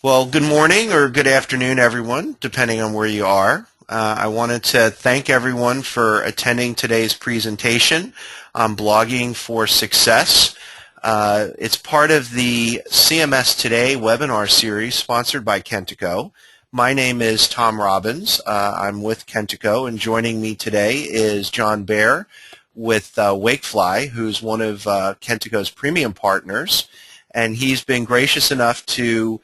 Well, good morning or good afternoon, everyone, depending on where you are. I wanted to thank everyone for attending today's presentation on blogging for success. It's part of the CMS Today webinar series sponsored by Kentico. My name is Tom Robbins. I'm with Kentico, and joining me today is John Baer with Wakefly, who's one of Kentico's premium partners, and he's been gracious enough to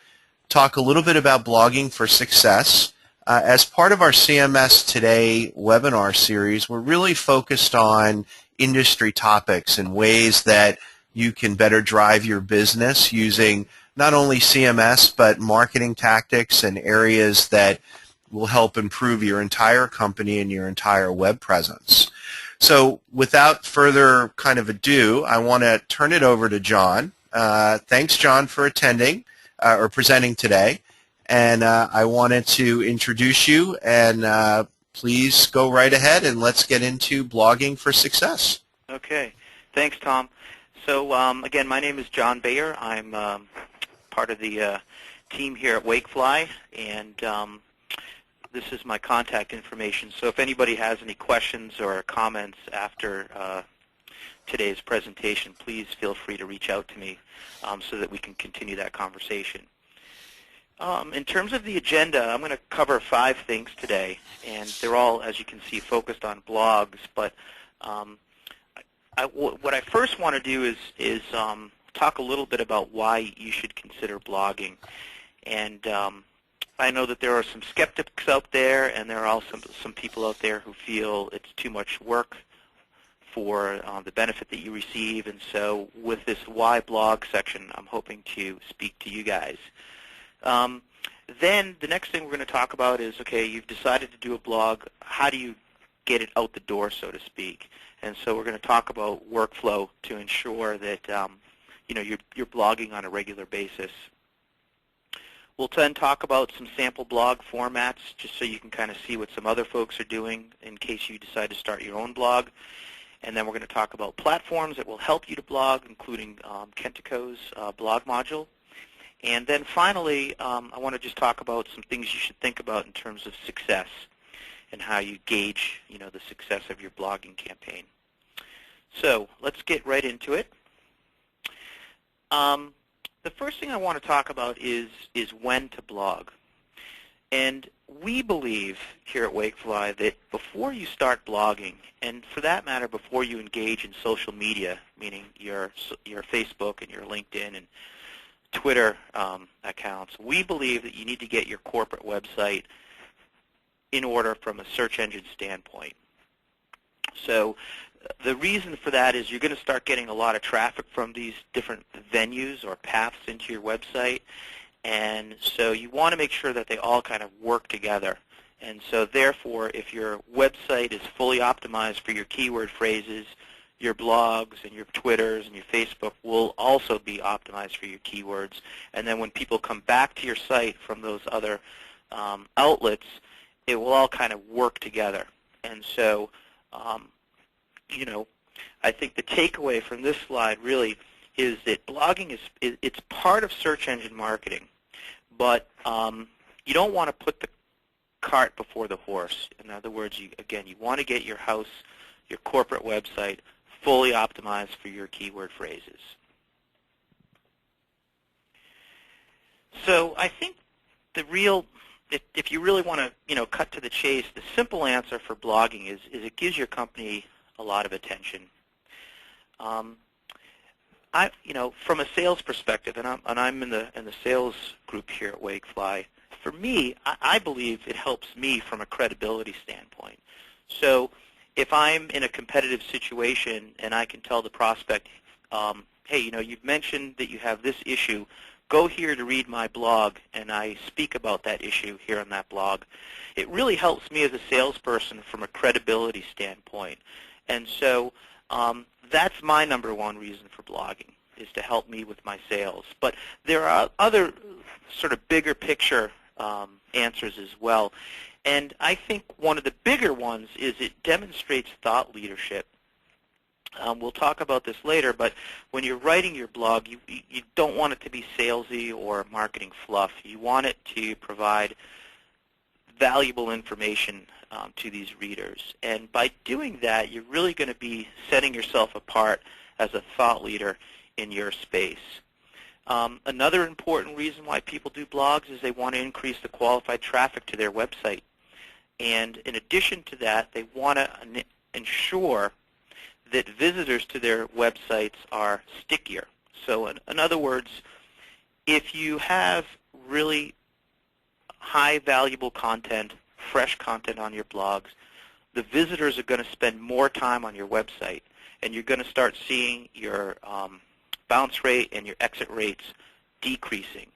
talk a little bit about blogging for success. As part of our CMS Today webinar series, we're really focused on industry topics and ways that you can better drive your business using not only CMS but marketing tactics and areas that will help improve your entire company and your entire web presence. So without further kind of ado, I want to turn it over to John. Thanks, John, for attending or presenting today. And I wanted to introduce you, and please go right ahead and let's get into blogging for success. Okay. Thanks, Tom. So again, my name is John Bayer. I'm part of the team here at Wakefly, and this is my contact information. So if anybody has any questions or comments after today's presentation, please feel free to reach out to me so that we can continue that conversation. In terms of the agenda, I'm going to cover 5 things today, and they're all, as you can see, focused on blogs. But what I first want to do is talk a little bit about why you should consider blogging. And I know that there are some skeptics out there, and there are also some people out there who feel it's too much work for the benefit that you receive. And so with this why blog section, I'm hoping to speak to you guys. Then the next thing we're going to talk about is, okay, you've decided to do a blog. How do you get it out the door, so to speak? And so we're going to talk about workflow to ensure that you're blogging on a regular basis. We'll then talk about some sample blog formats, just so you can kind of see what some other folks are doing in case you decide to start your own blog. And then we're going to talk about platforms that will help you to blog, including Kentico's blog module. And then finally, I want to just talk about some things you should think about in terms of success and how you gauge, the success of your blogging campaign. So let's get right into it. The first thing I want to talk about is when to blog. And we believe here at Wakefly that before you start blogging, and for that matter, before you engage in social media, meaning your Facebook and your LinkedIn and Twitter accounts, we believe that you need to get your corporate website in order from a search engine standpoint. So the reason for that is you're going to start getting a lot of traffic from these different venues or paths into your website. And so you want to make sure that they all kind of work together. And so therefore, if your website is fully optimized for your keyword phrases, your blogs and your Twitters and your Facebook will also be optimized for your keywords. And then when people come back to your site from those other outlets, it will all kind of work together. And so, I think the takeaway from this slide really is that blogging it's part of search engine marketing, but you don't want to put the cart before the horse. In other words, you want to get your corporate website fully optimized for your keyword phrases. So I think if you really want to cut to the chase, the simple answer for blogging is it gives your company a lot of attention. From a sales perspective, and I'm in the sales group here at Wakefly. For me, I believe it helps me from a credibility standpoint. So if I'm in a competitive situation and I can tell the prospect, hey, you've mentioned that you have this issue, go here to read my blog, and I speak about that issue here on that blog. It really helps me as a salesperson from a credibility standpoint. And so that's my number one reason for blogging, is to help me with my sales. But there are other sort of bigger picture answers as well. And I think one of the bigger ones is it demonstrates thought leadership. We'll talk about this later, but when you're writing your blog, you don't want it to be salesy or marketing fluff. You want it to provide valuable information to these readers. And by doing that, you're really going to be setting yourself apart as a thought leader in your space. Another important reason why people do blogs is they want to increase the qualified traffic to their website. And in addition to that, they want to ensure that visitors to their websites are stickier. So in other words, if you have really high valuable content, fresh content on your blogs, the visitors are going to spend more time on your website, and you're going to start seeing your bounce rate and your exit rates decreasing.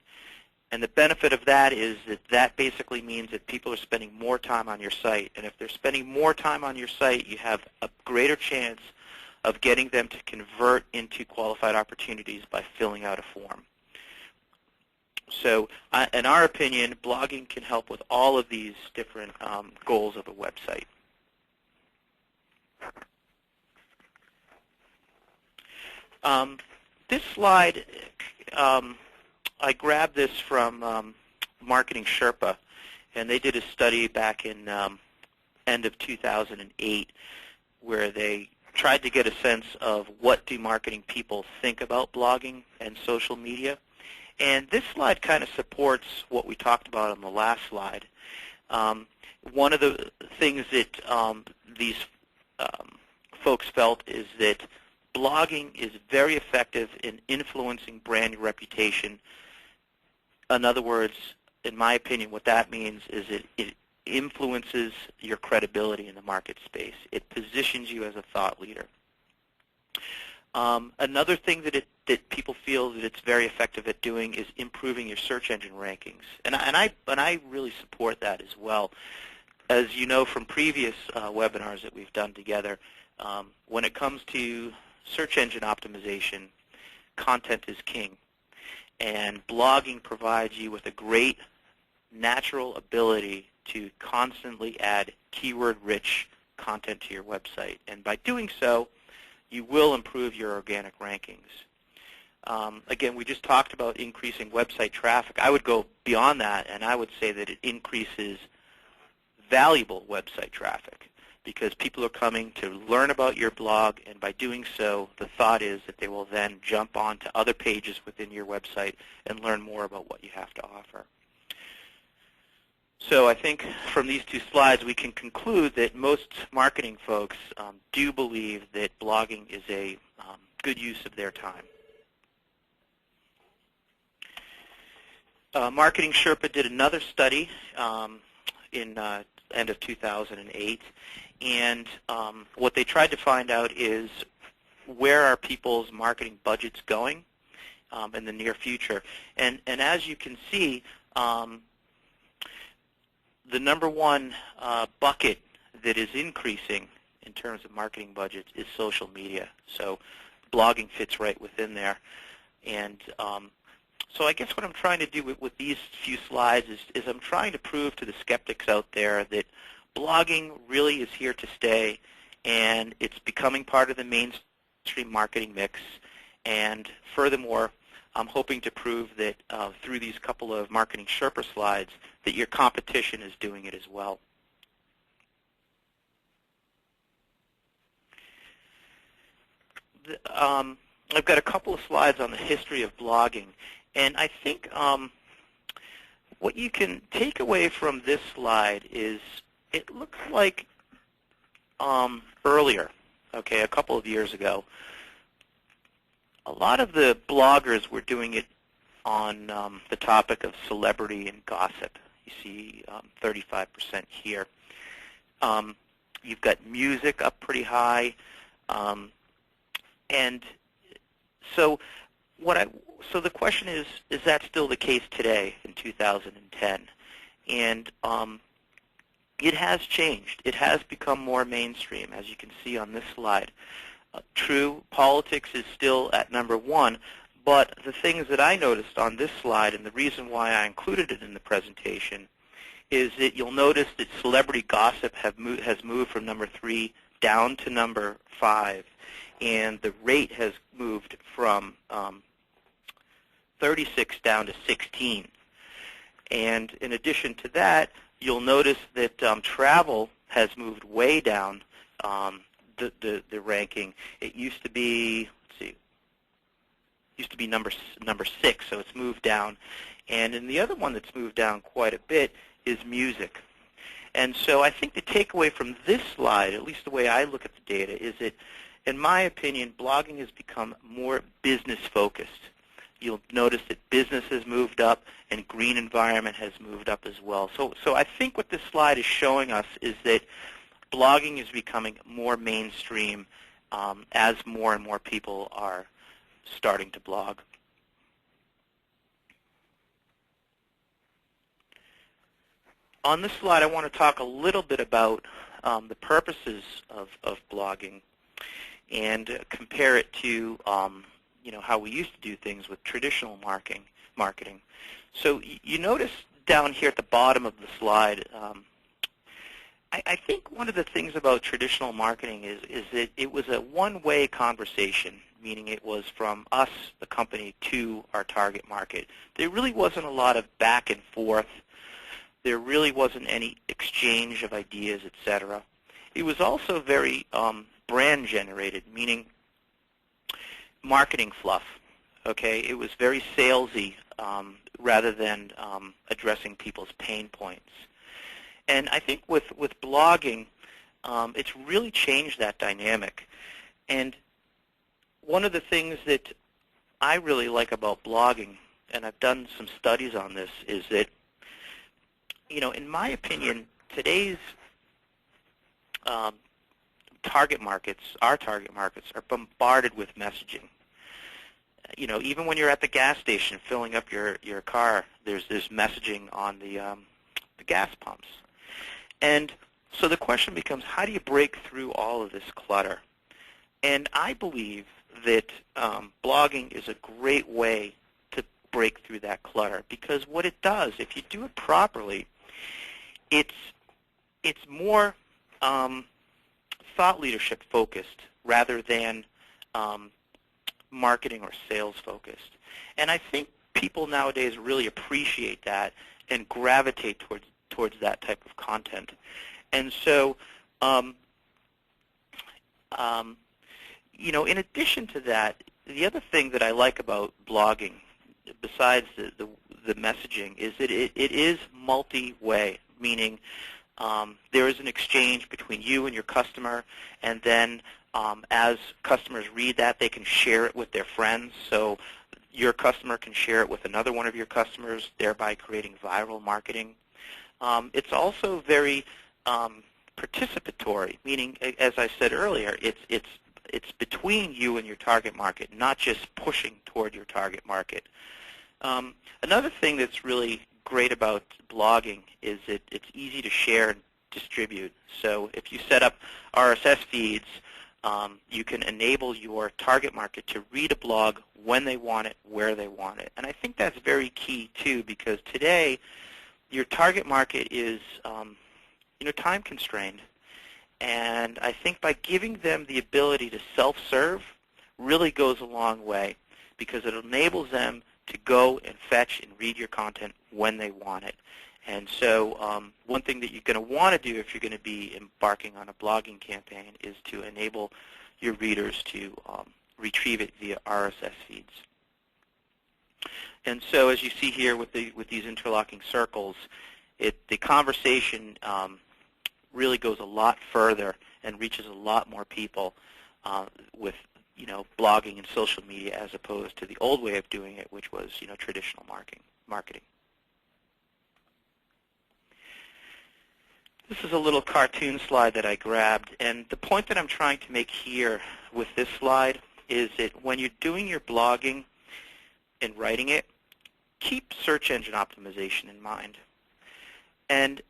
And the benefit of that is that basically means that people are spending more time on your site. And if they're spending more time on your site, you have a greater chance of getting them to convert into qualified opportunities by filling out a form. So in our opinion, blogging can help with all of these different goals of a website. This slide, I grabbed this from Marketing Sherpa, and they did a study back in end of 2008 where they tried to get a sense of what do marketing people think about blogging and social media. And this slide kind of supports what we talked about on the last slide. One of the things that these folks felt is that blogging is very effective in influencing brand reputation. In other words, in my opinion, what that means is it influences your credibility in the market space. It positions you as a thought leader. Another thing that people feel that it's very effective at doing is improving your search engine rankings, and I really support that as well. As you know from previous webinars that we've done together, when it comes to search engine optimization, content is king, and blogging provides you with a great natural ability to constantly add keyword-rich content to your website, and by doing so, you will improve your organic rankings. Again, we just talked about increasing website traffic. I would go beyond that, and I would say that it increases valuable website traffic because people are coming to learn about your blog, and by doing so, the thought is that they will then jump on to other pages within your website and learn more about what you have to offer. So I think from these two slides, we can conclude that most marketing folks do believe that blogging is a good use of their time. Marketing Sherpa did another study in end of 2008, and what they tried to find out is where are people's marketing budgets going in the near future. And as you can see, the number one bucket that is increasing in terms of marketing budgets is social media. So blogging fits right within there. And so I guess what I'm trying to do with these few slides is I'm trying to prove to the skeptics out there that blogging really is here to stay, and it's becoming part of the mainstream marketing mix. And furthermore, I'm hoping to prove that through these couple of Marketing Sherpa slides that your competition is doing it as well. I've got a couple of slides on the history of blogging, and I think what you can take away from this slide is it looks like earlier, okay, a couple of years ago, a lot of the bloggers were doing it on the topic of celebrity and gossip. You see 35% here. You've got music up pretty high. And so so the question is that still the case today in 2010? And it has changed. It has become more mainstream, as you can see on this slide. True, politics is still at number one, but the things that I noticed on this slide, and the reason why I included it in the presentation, is that you'll notice that celebrity gossip has moved from number 3 down to number 5. and the rate has moved from 36 down to 16. And in addition to that, you'll notice that travel has moved way down the ranking. It used to be, number 6, so it's moved down. And then the other one that's moved down quite a bit is music. And so I think the takeaway from this slide, at least the way I look at the data, is that, in my opinion, blogging has become more business-focused. You'll notice that business has moved up and green environment has moved up as well. So I think what this slide is showing us is that blogging is becoming more mainstream as more and more people are starting to blog. On this slide, I want to talk a little bit about the purposes of blogging and compare it to how we used to do things with traditional marketing. So you notice down here at the bottom of the slide, I think one of the things about traditional marketing is that it was a one-way conversation, meaning it was from us, the company, to our target market. There really wasn't a lot of back and forth. There really wasn't any exchange of ideas, etc. It was also very brand-generated, meaning marketing fluff. Okay, it was very salesy rather than addressing people's pain points. And I think with blogging, it's really changed that dynamic. And one of the things that I really like about blogging, and I've done some studies on this, is that, in my opinion, today's target markets, our target markets, are bombarded with messaging. Even when you're at the gas station filling up your car, there's messaging on the gas pumps. And so the question becomes, how do you break through all of this clutter? And I believe that blogging is a great way to break through that clutter, because what it does, if you do it properly, it's more thought leadership focused rather than marketing or sales focused. And I think people nowadays really appreciate that and gravitate towards that type of content. And so, in addition to that, the other thing that I like about blogging, besides the messaging, is that it is multi-way, meaning there is an exchange between you and your customer, and then as customers read that, they can share it with their friends. So your customer can share it with another one of your customers, thereby creating viral marketing. It's also very participatory, meaning, as I said earlier, it's between you and your target market, not just pushing toward your target market. Another thing that's really great about blogging is that it's easy to share and distribute. So if you set up RSS feeds, you can enable your target market to read a blog when they want it, where they want it. And I think that's very key, too, because today your target market is time constrained. And I think by giving them the ability to self-serve really goes a long way, because it enables them to go and fetch and read your content when they want it. And so one thing that you're going to want to do if you're going to be embarking on a blogging campaign is to enable your readers to retrieve it via RSS feeds. And so as you see here with these interlocking circles, the conversation really goes a lot further and reaches a lot more people with blogging and social media, as opposed to the old way of doing it, which was traditional marketing. This is a little cartoon slide that I grabbed, and the point that I'm trying to make here with this slide is that when you're doing your blogging and writing it, keep search engine optimization in mind. And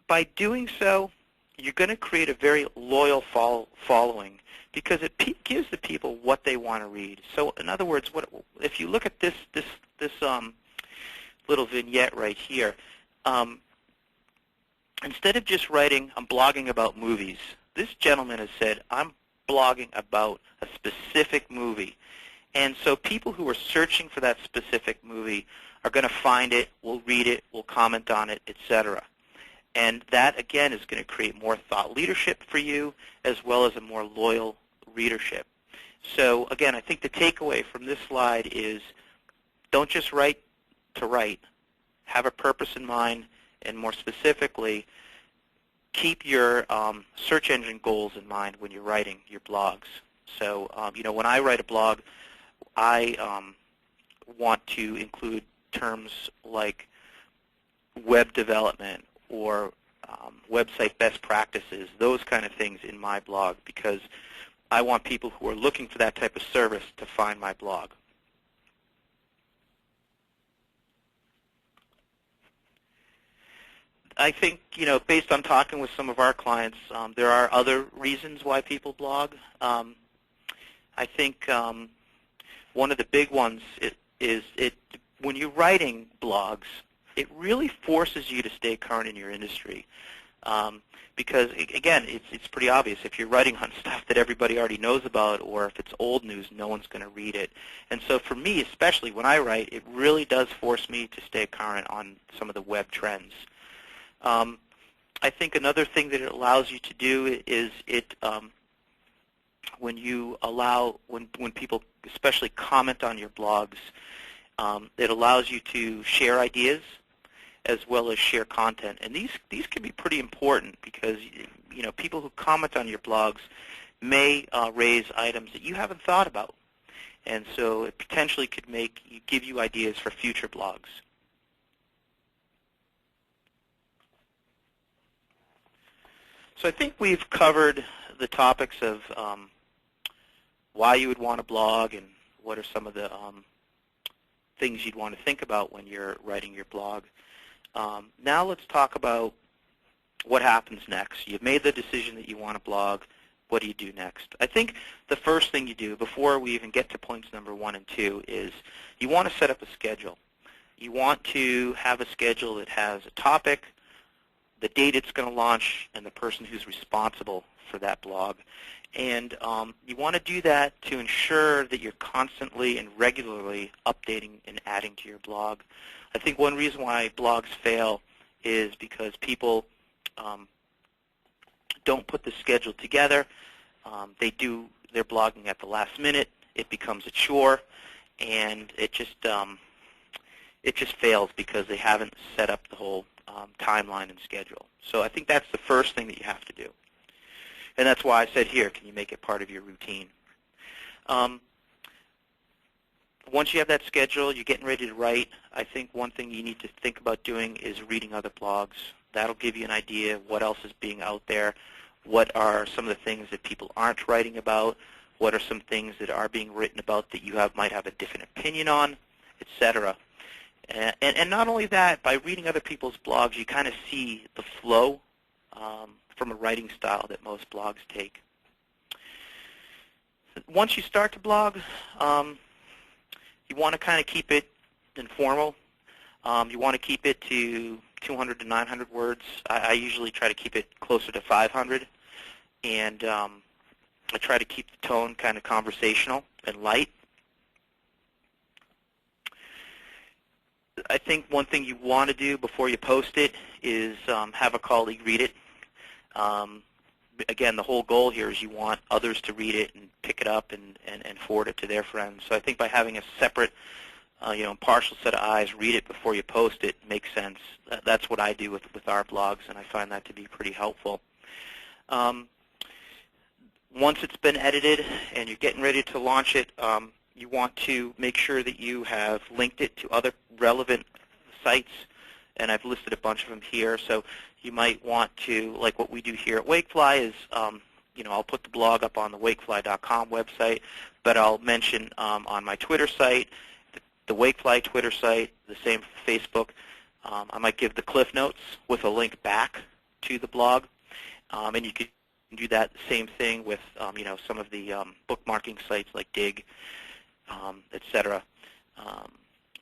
by doing so, you're going to create a very loyal following, because it gives the people what they want to read. So in other words, if you look at this little vignette right here, instead of just writing, I'm blogging about movies, this gentleman has said, I'm blogging about a specific movie. And so people who are searching for that specific movie are going to find it, will read it, will comment on it, etc. And that, again, is going to create more thought leadership for you as well as a more loyal readership. So, again, I think the takeaway from this slide is don't just write to write. Have a purpose in mind, and more specifically, keep your search engine goals in mind when you're writing your blogs. So, when I write a blog, I want to include terms like web development or website best practices, those kind of things in my blog, because I want people who are looking for that type of service to find my blog. I think, based on talking with some of our clients, there are other reasons why people blog. I think one of the big ones is when you're writing blogs, it really forces you to stay current in your industry. Because, again, it's pretty obvious. If you're writing on stuff that everybody already knows about, or if it's old news, no one's going to read it. And so for me, especially when I write, it really does force me to stay current on some of the web trends. I think another thing that it allows you to do is when people especially comment on your blogs, it allows you to share ideas as well as share content. And these can be pretty important because people who comment on your blogs may raise items that you haven't thought about. And so it potentially could give you ideas for future blogs. So I think we've covered the topics of why you would want to blog and what are some of the things you'd want to think about when you're writing your blog. Now let's talk about what happens next. You've made the decision that you want to blog. What do you do next? I think the first thing you do before we even get to points number 1 and 2 is you want to set up a schedule. You want to have a schedule that has a topic, the date it's going to launch, and the person who's responsible for that blog. And you want to do that to ensure that you're constantly and regularly updating and adding to your blog. I think one reason why blogs fail is because people don't put the schedule together. They do their blogging at the last minute. It becomes a chore, and it just fails because they haven't set up the whole timeline and schedule. So I think that's the first thing that you have to do. And that's why I said here, can you make it part of your routine? Once you have that schedule, you're getting ready to write, I think one thing you need to think about doing is reading other blogs. That'll give you an idea of what else is being out there, what are some of the things that people aren't writing about, what are some things that are being written about that you might have a different opinion on, etc. And not only that, by reading other people's blogs, you kind of see the flow from a writing style that most blogs take. Once you start to blog, you want to kind of keep it informal. You want to keep it to 200 to 900 words. I usually try to keep it closer to 500. And I try to keep the tone kind of conversational and light. I think one thing you want to do before you post it is have a colleague read it. Again, the whole goal here is you want others to read it and pick it up and forward it to their friends. So I think by having a separate, impartial set of eyes read it before you post it makes sense. That's what I do with our blogs, and I find that to be pretty helpful. Once it's been edited and you're getting ready to launch it, you want to make sure that you have linked it to other relevant sites, and I've listed a bunch of them here. So you might want to, like what we do here at Wakefly is, I'll put the blog up on the wakefly.com website, but I'll mention on my Twitter site, the Wakefly Twitter site, the same Facebook. I might give the Cliff Notes with a link back to the blog, and you could do that same thing with some of the bookmarking sites like Dig, etc.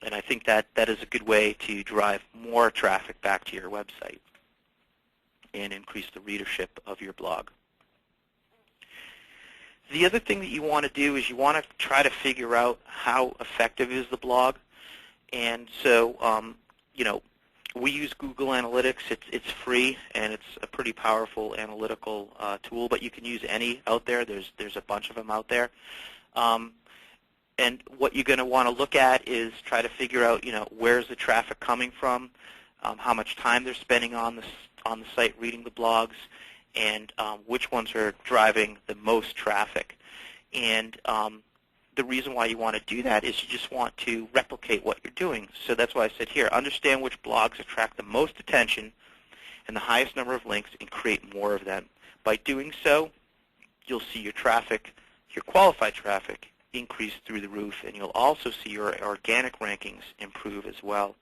And I think that is a good way to drive more traffic back to your website and increase the readership of your blog. The other thing that you want to do is you want to try to figure out how effective is the blog. And so, we use Google Analytics. It's free, and it's a pretty powerful analytical tool, but you can use any out there. There's a bunch of them out there. And what you're going to want to look at is try to figure out, where's the traffic coming from, how much time they're spending on the site reading the blogs, and which ones are driving the most traffic. And the reason why you want to do that is you just want to replicate what you're doing. So that's why I said here, understand which blogs attract the most attention and the highest number of links, and create more of them. By doing so, you'll see your traffic, your qualified traffic, increase through the roof, and you'll also see your organic rankings improve as well.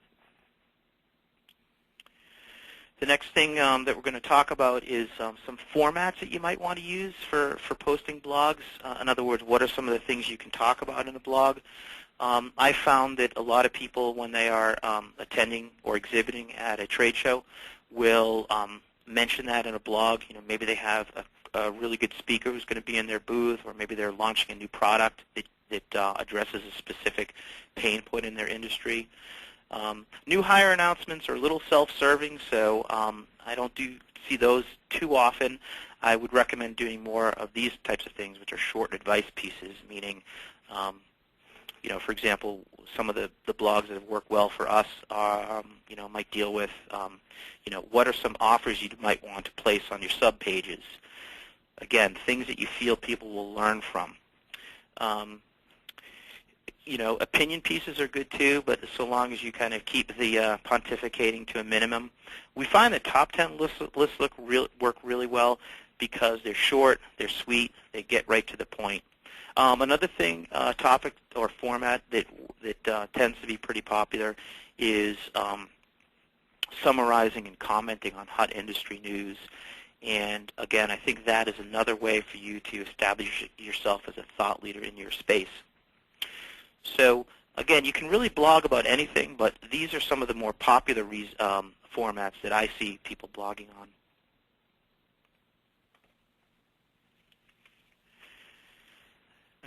The next thing that we're going to talk about is some formats that you might want to use for posting blogs. In other words, what are some of the things you can talk about in a blog? I found that a lot of people, when they are attending or exhibiting at a trade show, will mention that in a blog. Maybe they have a really good speaker who's going to be in their booth, or maybe they're launching a new product that addresses a specific pain point in their industry. New hire announcements are a little self-serving, so I don't see those too often. I would recommend doing more of these types of things, which are short advice pieces, meaning, for example, some of the blogs that have worked well for us are, might deal with, what are some offers you might want to place on your sub pages. Again, things that you feel people will learn from. Opinion pieces are good too, but so long as you kind of keep the pontificating to a minimum. We find that top 10 lists work really well because they're short, they're sweet, they get right to the point. Another thing, topic or format that tends to be pretty popular is summarizing and commenting on hot industry news. And again, I think that is another way for you to establish yourself as a thought leader in your space. So again, you can really blog about anything, but these are some of the more popular formats that I see people blogging on.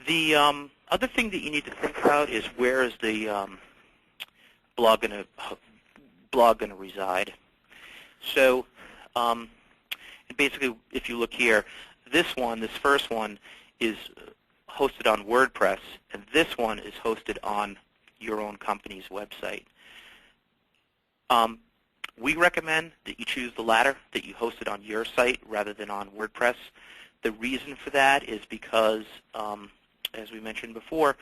The other thing that you need to think about is, where is the blog going to reside? So basically, if you look here, this first one is hosted on WordPress, and this one is hosted on your own company's website. We recommend that you choose the latter, that you host it on your site rather than on WordPress. The reason for that is because, as we mentioned before,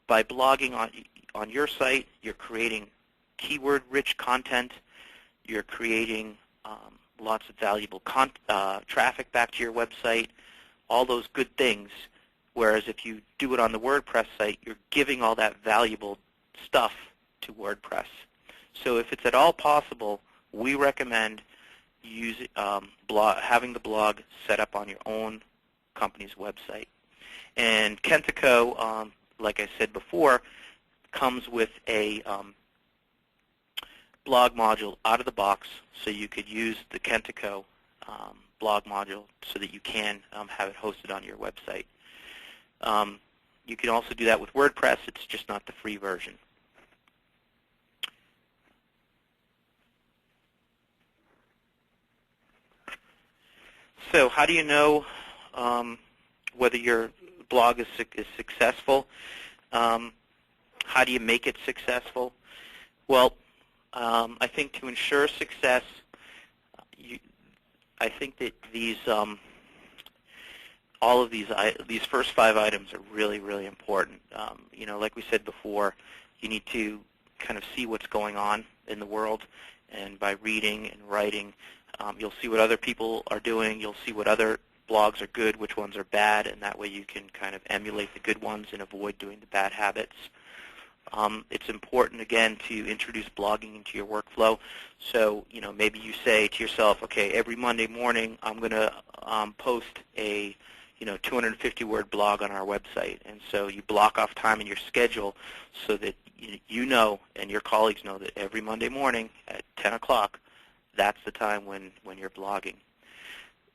by blogging on your site, you're creating keyword-rich content, you're creating lots of valuable traffic back to your website, all those good things, whereas if you do it on the WordPress site, you're giving all that valuable stuff to WordPress. So if it's at all possible, we recommend having the blog set up on your own company's website. And Kentico, like I said before, comes with a blog module out of the box, so you could use the Kentico blog module so that you can have it hosted on your website. You can also do that with WordPress. It's just not the free version. So how do you know whether your blog is successful? How do you make it successful? Well, I think to ensure success, I think that all of these first 5 items are really, really important. Like we said before, you need to kind of see what's going on in the world, and by reading and writing, you'll see what other people are doing. You'll see what other blogs are good, which ones are bad, and that way you can kind of emulate the good ones and avoid doing the bad habits. It's important, again, to introduce blogging into your workflow. So, maybe you say to yourself, okay, every Monday morning I'm going to post a 250-word blog on our website. And so you block off time in your schedule so that you know and your colleagues know that every Monday morning at 10 o'clock, that's the time when you're blogging.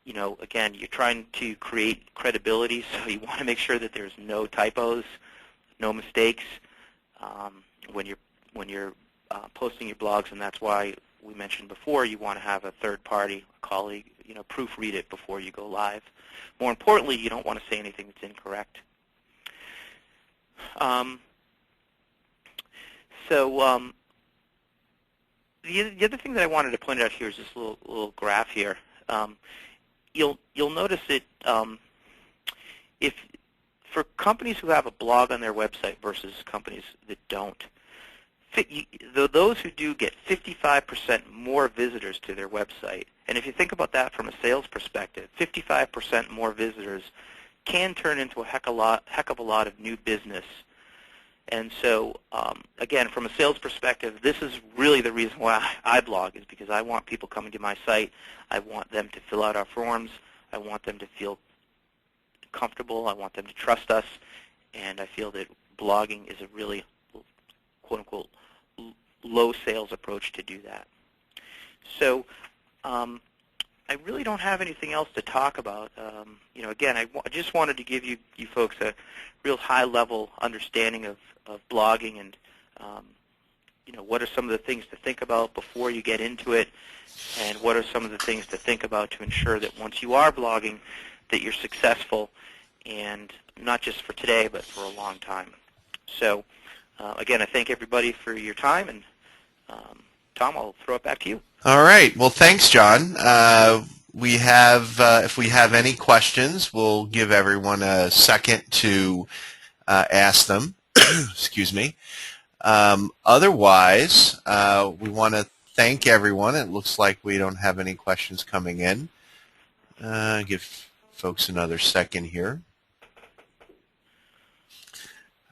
again, you're trying to create credibility, so you want to make sure that there's no typos, no mistakes when you're posting your blogs, and that's why we mentioned before you want to have a third party, a colleague, proofread it before you go live. More importantly, you don't want to say anything that's incorrect. The other thing that I wanted to point out here is this little graph here. You'll notice that if for companies who have a blog on their website versus companies that don't, those who do get 55% more visitors to their website. And if you think about that from a sales perspective, 55% more visitors can turn into a heck of a lot of new business. And so, again, from a sales perspective, this is really the reason why I blog, is because I want people coming to my site. I want them to fill out our forms. I want them to feel comfortable. I want them to trust us. And I feel that blogging is a really, quote-unquote, low sales approach to do that. So I really don't have anything else to talk about. Again, I just wanted to give you folks a real high-level understanding of blogging and, what are some of the things to think about before you get into it, and what are some of the things to think about to ensure that once you are blogging that you're successful, and not just for today but for a long time. So, again, I thank everybody for your time, and Tom, I'll throw it back to you. All right. Well, thanks, John. We have, if we have any questions, we'll give everyone a second to ask them. Excuse me. Otherwise, we want to thank everyone. It looks like we don't have any questions coming in. Give folks another second here.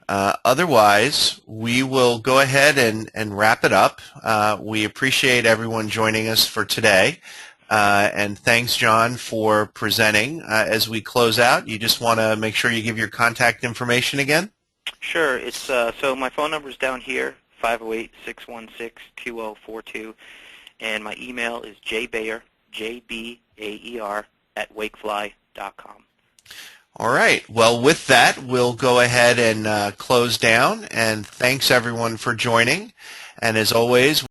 Otherwise, we will go ahead and wrap it up. We appreciate everyone joining us for today. And thanks, John, for presenting. As we close out, you just want to make sure you give your contact information again? Sure. It's so my phone number is down here, 508-616-2042, and my email is jbaer, J-B-A-E-R, @wakefly.com. All right. Well, with that, we'll go ahead and close down. And thanks, everyone, for joining. And as always,